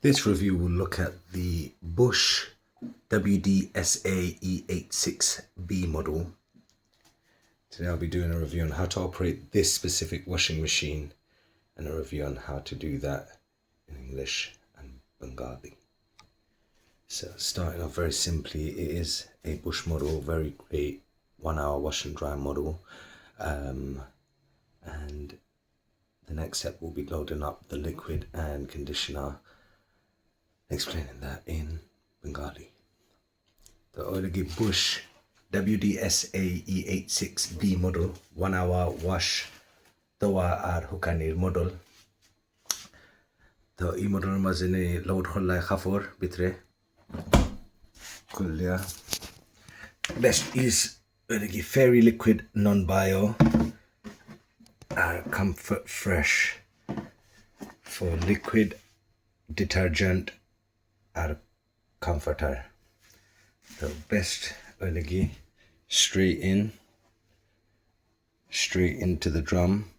This review will look at the Bosch WDSA E86B model. Today I'll be doing a review on how to operate this specific washing machine and a review on how to do that in English and Bengali. So starting off very simply, it is a Bosch model, very great 1 hour wash and dry model. And the next step will be loading up the liquid and conditioner, explaining that in Bengali. The Oilagi Bosch WDSA E86B model 1 hour wash Doa ar Hukanir model. The E model mazine load hollai khafor bitre kullia. Best is Oilagi Fairy Liquid Non-Bio are Comfort Fresh for liquid detergent are comforter. The best Oilagi straight into the drum.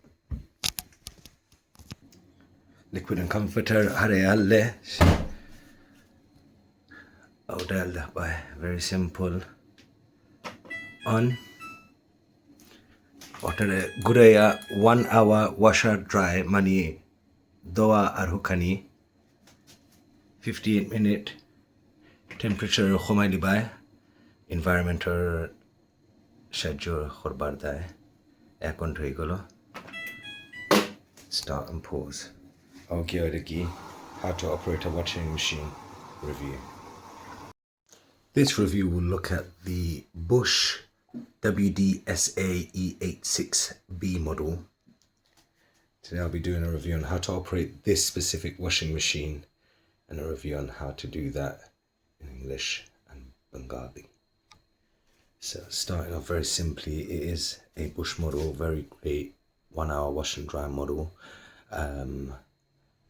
Liquid and comforter harealle Odella by very simple on water Guraya 1 hour washer dry mani Doa Arhukani 58-minute temperature khomaili by environmental schedule khorbar dai ekon hoi golo. Start and pause. Okay, how to operate a washing machine review. This review will look at the Bosch WDSA E86B model. Today I'll be doing a review on how to operate this specific washing machine and a review on how to do that in English and Bengali. So starting off very simply, it is a Bosch model, very great 1 hour wash and dry model.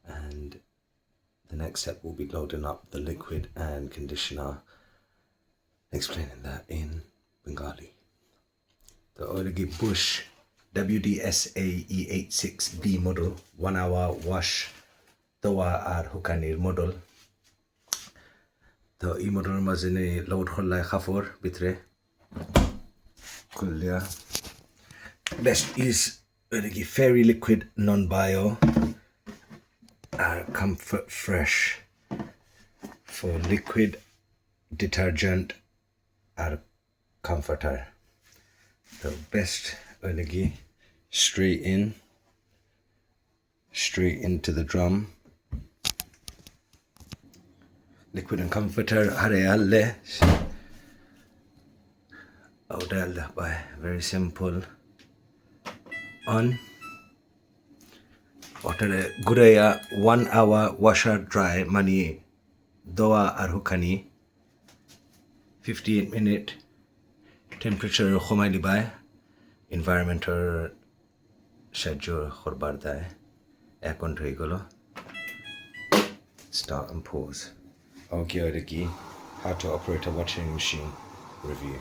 And the next step will be loading up the liquid and conditioner, explaining that in Bengali. The Oilagi Bosch WDSA E86B model 1 hour wash Doa ar Hukanir model. The E model mazine load hollai khafor bitre kullia. Best is Oilagi Fairy Liquid Non-Bio are Comfort Fresh for liquid detergent are comforter. The best Oilagi straight into the drum. Liquid and comforter harealle Odella by very simple on water Guraya 1 hour washer dry mani Doa Arhukani 58-minute temperature khomaili by environmental schedule khorbar dai ekon hoi golo. Start and pause. Okay, how to operate a washing machine review.